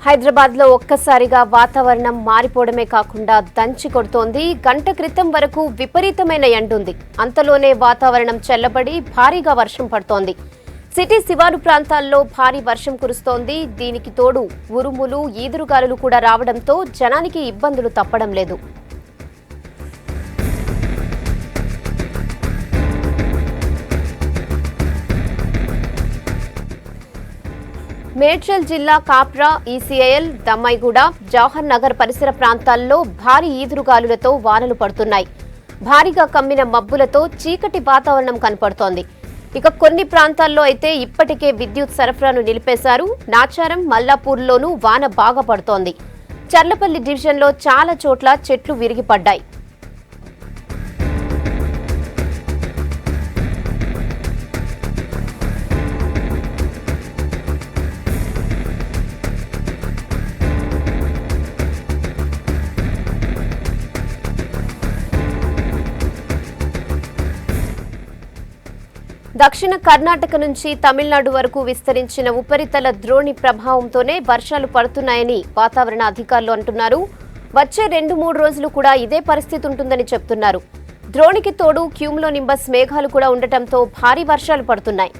హైదరాబాద్ లో ఒక్కసారిగా వాతావరణం మారిపోవడమే కాకుండా దంచి కొడుతోంది. గంట క్రితం వరకు విపరీతమైన ఎండుంది. అంతలోనే వాతావరణం చల్లబడి భారీగా వర్షం పడుతోంది. సిటీ శివారు ప్రాంతాల్లో భారీ వర్షం కురుస్తోంది. దీనికి తోడు ఉరుములు, ఈదురుగాలులు కూడా రావడంతో జనానికి ఇబ్బందులు తప్పడం లేదు. మేడ్చల్ జిల్లా కాప్రా, ఈసీఐఎల్, దమ్మాయిగూడ, జవహర్ నగర్ పరిసర ప్రాంతాల్లో భారీ ఈదురుగాలులతో వానలు పడుతున్నాయి. భారీగా కమ్మిన మబ్బులతో చీకటి వాతావరణం కనపడుతోంది. ఇక కొన్ని ప్రాంతాల్లో అయితే ఇప్పటికే విద్యుత్ సరఫరాను నిలిపేశారు. నాచారం, మల్లాపూర్లోనూ వాన బాగా పడుతోంది. చర్లపల్లి డివిజన్లో చాలా చోట్ల చెట్లు విరిగిపడ్డాయి. దక్షిణ కర్ణాటక నుంచి తమిళనాడు వరకు విస్తరించిన ఉపరితల ద్రోణి ప్రభావంతోనే వర్షాలు పడుతున్నాయని వాతావరణ అధికారులు అంటున్నారు. వచ్చే 2-3 రోజులు కూడా ఇదే పరిస్థితి ఉంటుందని చెప్తున్నారు. ద్రోణికి తోడు క్యూమ్లో నింబస్ మేఘాలు కూడా ఉండటంతో భారీ వర్షాలు పడుతున్నాయి.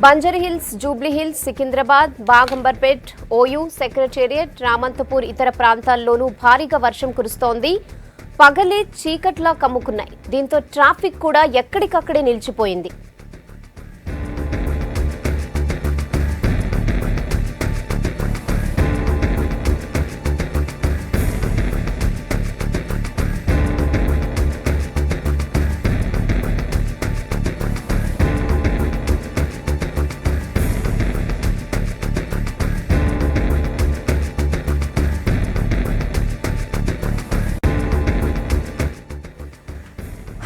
బంజారాహిల్స్, జూబ్లీహిల్స్, సికింద్రాబాద్, బాగంబర్పేట్, ఓయూ, సెక్రటేరియట్, రామంతపూర్ ఇతర ప్రాంతాల్లోనూ భారీగా వర్షం కురుస్తోంది. పగలే చీకట్లా కమ్ముకున్నాయి. దీంతో ట్రాఫిక్ కూడా ఎక్కడికక్కడే నిలిచిపోయింది.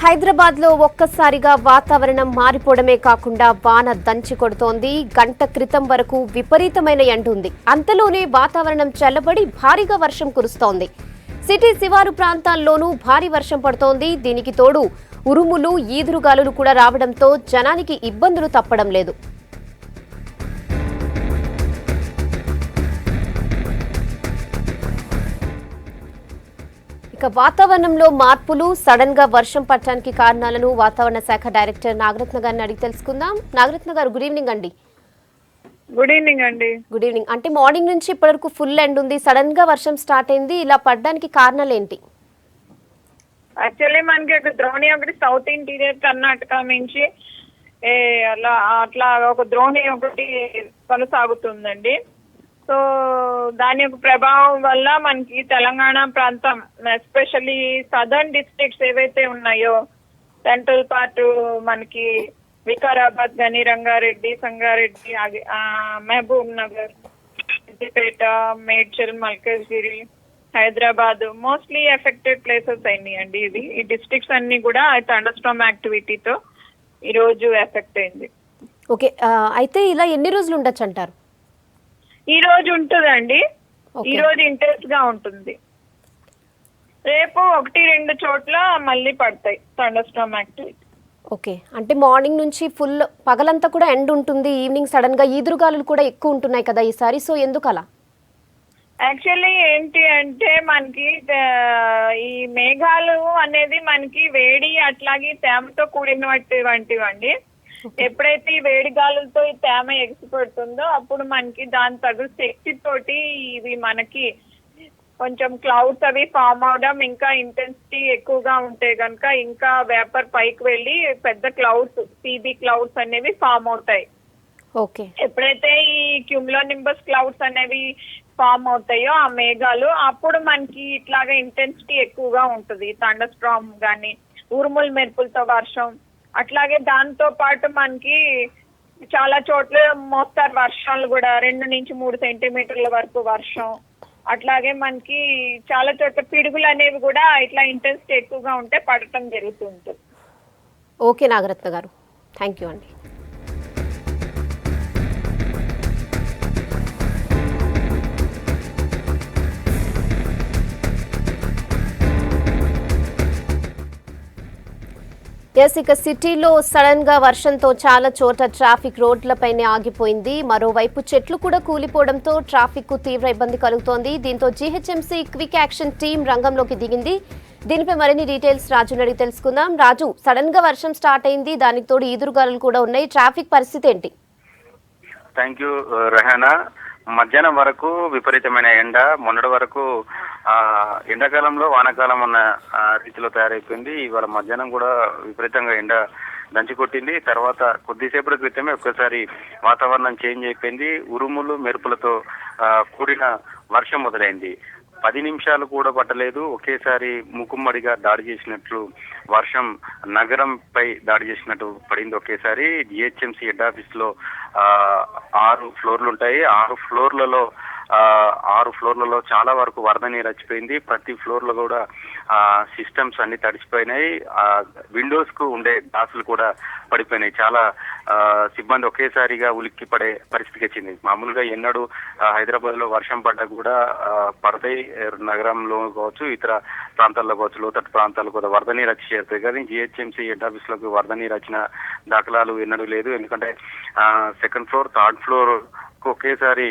హైదరాబాద్ లో ఒక్కసారిగా వాతావరణం మారిపోవడమే కాకుండా వాన దంచి కొడుతోంది. గంట క్రితం వరకు విపరీతమైన ఎండుంది. అంతలోనే వాతావరణం చల్లబడి భారీగా వర్షం కురుస్తోంది. సిటీ శివారు ప్రాంతాల్లోనూ భారీ వర్షం పడుతోంది. దీనికి తోడు ఉరుములు, ఈదురుగాలులు కూడా రావడంతో జనానికి ఇబ్బందులు తప్పడం లేదు. వాతావరణంలో మార్పులు, సడన్ గా వర్షం పడటానికి కారణాలను వాతావరణ శాఖ డైరెక్టర్ నాగరత్న గారిని అడిగి తెలుసుకుందాం. నాగరత్న గారు, గుడ్ ఈవినింగ్ అండి. గుడ్ ఈవినింగ్ అండి. Good evening. అంటే మార్నింగ్ నుంచి ఇప్పటివరకు ఫుల్ ఎండ్ ఉంది, సడన్ గా వర్షం స్టార్ట్ అయింది. ఇలా పడడానికి కారణాలు ఏంటి? యాక్చువల్లీ మనకి ద్రోణి ఒకటి సౌత్ ఇంటీరియర్ కర్ణాటక నుంచి అట్లా ఒక ద్రోణి ఒకటి కొనసాగుతుందండి. సో దాని యొక్క ప్రభావం వల్ల మనకి తెలంగాణ ప్రాంతం, ఎస్పెషల్లీ సదర్న్ డిస్ట్రిక్ట్స్ ఏవైతే ఉన్నాయో, సెంట్రల్ పార్ట్ మనకి వికారాబాద్ కానీ, Rangareddy, Sangareddy, Mahabub Nagar, Siddipet, Medchal, Malkajgiri, Hyderabad mostly affected places అయినాయండి. ఈ డిస్ట్రిక్ట్స్ అన్ని కూడా థండర్ స్టార్మ్ యాక్టివిటీతో ఈరోజు ఎఫెక్ట్ అయింది. ఓకే, అయితే ఇలా ఎన్ని రోజులు ఉండొచ్చు అంటారు? ఈ రోజు ఉంటుందండి. ఈ రోజు ఇంటెన్స్ గా ఉంటుంది. రేపు 1-2 చోట్ల మళ్ళీ పడతాయి థండర్ స్టార్మ్ యాక్టివిటీ. ఓకే, అంటే మార్నింగ్ నుంచి ఫుల్ పగలంతా కూడా ఎండ్ ఉంటుంది, ఈవినింగ్ సడన్ గా ఈదురుగాలులు కూడా ఎక్కువ ఉంటున్నాయి కదా ఈసారి. సో ఎందుకు అలా? యాక్చువల్లీ ఏంటి అంటే మనకి ఈ మేఘాలు అనేది మనకి వేడి అట్లాగే తేమతో కూడినటువంటివండి. ఎప్పుడైతే ఈ వేడి గాలులతో ఈ తేమ ఎగిసిపడుతుందో అప్పుడు మనకి దాని తగు శక్తితోటి ఇవి మనకి కొంచెం క్లౌడ్స్ అవి ఫామ్ అవడం, ఇంకా ఇంటెన్సిటీ ఎక్కువగా ఉంటే కనుక ఇంకా వేపర్ పైకి వెళ్ళి పెద్ద క్లౌడ్స్, పీబీ క్లౌడ్స్ అనేవి ఫామ్ అవుతాయి. ఓకే, ఎప్పుడైతే ఈ క్యూములో నింబస్ క్లౌడ్స్ అనేవి ఫామ్ అవుతాయో ఆ మేఘాలు, అప్పుడు మనకి ఇట్లాగా ఇంటెన్సిటీ ఎక్కువగా ఉంటుంది. థండర్ స్టార్మ్ కానీ, ఉరుములు మెరుపులతో వర్షం, అట్లాగే దాంతో పాటు మనకి చాలా చోట్ల మోస్తారు వర్షాలు కూడా 2 నుంచి 3 సెంటీమీటర్ల వరకు వర్షం, అట్లాగే మనకి చాలా చోట్ల పిడుగులు అనేవి కూడా ఇట్లా ఇంటెన్సిటీ ఎక్కువగా ఉంటే పడటం జరుగుతుంటుంది. ఓకే నాగరత్న గారు, థ్యాంక్ యూ అండి. ఇక సిటీలో సడన్ గా వర్షంతో చాలా చోట్ల ట్రాఫిక్ రోడ్లపైనే ఆగిపోయింది. మరోవైపు చెట్లు కూడా కూలిపోవడంతో ట్రాఫిక్ కు తీవ్ర ఇబ్బంది కలుగుతోంది. దీంతో జీహెచ్ఎంసీ క్విక్ యాక్షన్ టీం రంగంలోకి దిగింది. దీనిపై మరిన్ని డీటెయిల్స్ రాజుని అడిగి తెలుసుకుందాం. రాజు, సడన్ గా వర్షం స్టార్ట్ అయింది, దానికి తోడు ఈదురుగాలులు కూడా ఉన్నాయి. ట్రాఫిక్ పరిస్థితి ఏంటి? Thank you Rehana. మధ్యాహ్నం వరకు విపరీతమైన ఎండ, మొన్నటి వరకు ఎండాకాలంలో వానాకాలం ఉన్న రీతిలో తయారైపోయింది. ఇవాళ మధ్యాహ్నం కూడా విపరీతంగా ఎండ దంచి కొట్టింది. తర్వాత కొద్దిసేపటి క్రితమే ఒక్కసారి వాతావరణం చేంజ్ అయిపోయింది. ఉరుములు మెరుపులతో కూడిన వర్షం మొదలైంది. 10 నిమిషాలు కూడా పట్టలేదు, ఒకేసారి ముక్కుమ్మడిగా దాడి చేసినట్లు వర్షం నగరంపై దాడి చేసినట్టు పడింది. ఒకేసారి జిహెచ్ఎంసీ హెడ్ ఆఫీస్ లో 6 ఫ్లోర్లు ఉంటాయి. 6 ఫ్లోర్లలో చాలా వరకు వరద నీరు వచ్చిపోయింది. ప్రతి ఫ్లోర్ లో కూడా సిస్టమ్స్ అన్ని తడిచిపోయినాయి. విండోస్ కు ఉండే గ్లాసులు కూడా పడిపోయినాయి. చాలా సిబ్బంది ఒకేసారిగా ఉలిక్కి పడే పరిస్థితికి వచ్చింది. మామూలుగా ఎన్నడూ హైదరాబాద్ లో వర్షం పడ్డా కూడా పడతాయి, నగరంలో కావచ్చు ఇతర ప్రాంతాల్లో కావచ్చు, లోతట్టు ప్రాంతాల్లో కూడా వరద నీరు వచ్చి చేరుతాయి. కానీ జిహెచ్ఎంసీ హెడ్ ఆఫీస్ లోకి వరద నీరు వచ్చిన దాఖలాలు ఎన్నడూ లేదు. ఎందుకంటే సెకండ్ ఫ్లోర్, థర్డ్ ఫ్లోర్ ఒకేసారి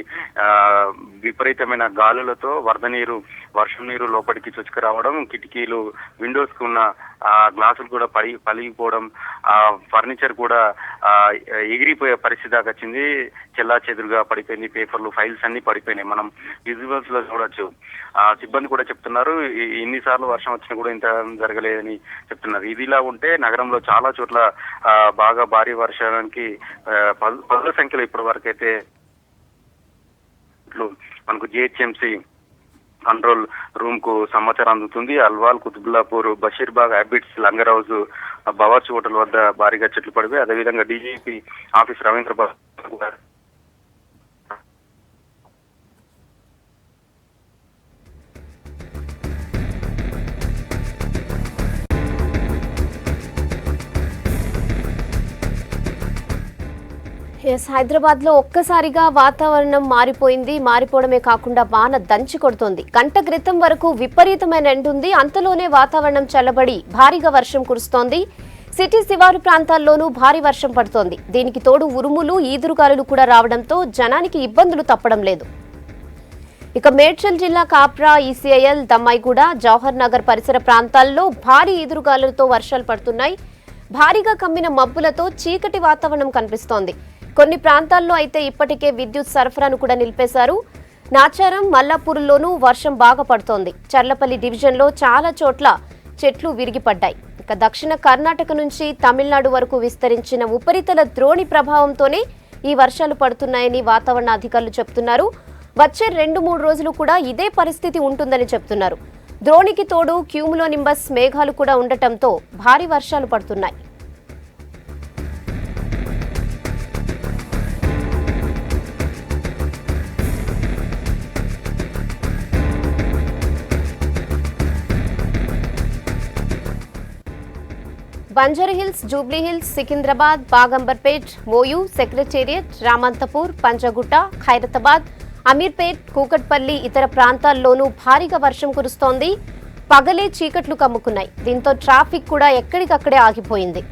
విపరీతమైన గాలులతో వరద నీరు, వర్షం నీరు లోపలికి చొచ్చుకు రావడం, కిటికీలు, విండోస్ కు ఉన్న గ్లాసులు కూడా పలిగిపోవడం, ఫర్నిచర్ కూడా ఎగిరిపోయే పరిస్థితి దాకా వచ్చింది. చెల్లా చెదురుగా పడిపోయింది. పేపర్లు, ఫైల్స్ అన్ని పడిపోయినాయి. మనం విజువల్స్ లో చూడొచ్చు. సిబ్బంది కూడా చెప్తున్నారు, ఎన్నిసార్లు వర్షం వచ్చినా కూడా ఇంత జరగలేదని చెప్తున్నారు. ఇదిలా ఉంటే నగరంలో చాలా చోట్ల బాగా భారీ వర్షానికి పదుల సంఖ్యలో ఇప్పటి వరకు అయితే మనకు జిహెచ్ఎంసీ కంట్రోల్ రూమ్ కు సమాచారం అందుతుంది. అల్వాల్, కుతుబుల్లాపూర్, బషీర్బాగ్, హ్యాబిట్స్, లంగర్ హౌస్, బవార్చి హోటల్ వద్ద భారీగా చెట్లు పడిపోయి, అదేవిధంగా డీజీపీ ఆఫీస్ రవీంద్ర బాబు హైదరాబాద్ లో ఒక్కసారిగా వాతావరణం మారిపోవడమే కాకుండా వాన దంచి కొడుతోంది. గంట క్రితం వరకు విపరీతమైన ఎండ ఉంది. అంతలోనే వాతావరణం చల్లబడి భారీగా వర్షం కురుస్తోంది. సిటీ శివారు ప్రాంతాల్లోనూ భారీ వర్షం పడుతోంది. దీనికి తోడు ఉరుములు, ఈదురుగాలులు కూడా రావడంతో జనానికి ఇబ్బందులు తప్పడం లేదు. ఇక మేడ్చల్ జిల్లా కాప్రా, ఈసీఐఎల్, దమ్మాయిగూడ, జవహర్ నగర్ పరిసర ప్రాంతాల్లో భారీ ఈదురుగాలులతో వర్షాలు పడుతున్నాయి. భారీగా కమ్మిన మబ్బులతో చీకటి వాతావరణం కనిపిస్తోంది. కొన్ని ప్రాంతాల్లో అయితే ఇప్పటికే విద్యుత్ సరఫరాను కూడా నిలిపేశారు. నాచారం, మల్లాపూర్లోనూ వర్షం బాగా పడుతోంది. చర్లపల్లి డివిజన్లో చాలా చోట్ల చెట్లు విరిగిపడ్డాయి. ఇక దక్షిణ కర్ణాటక నుంచి తమిళనాడు వరకు విస్తరించిన ఉపరితల ద్రోణి ప్రభావంతోనే ఈ వర్షాలు పడుతున్నాయని వాతావరణ అధికారులు చెప్తున్నారు. వచ్చే 2-3 రోజులు కూడా ఇదే పరిస్థితి ఉంటుందని చెప్తున్నారు. ద్రోణికి తోడు క్యూములోనింబస్ మేఘాలు కూడా ఉండటంతో భారీ వర్షాలు పడుతున్నాయి. బంజారాహిల్స్, జూబ్లీహిల్స్, సికింద్రాబాద్, బాగంబర్పేట్, మోయు, సెక్రటేరియట్, రామంతపూర్, పంజగుట్ట, ఖైరతాబాద్, అమీర్పేట్, కూకట్పల్లి ఇతర ప్రాంతాల్లోనూ భారీగా వర్షం కురుస్తోంది. పగలే చీకట్లు కమ్ముకున్నాయి. దీంతో ట్రాఫిక్ కూడా ఎక్కడికక్కడే ఆగిపోయింది.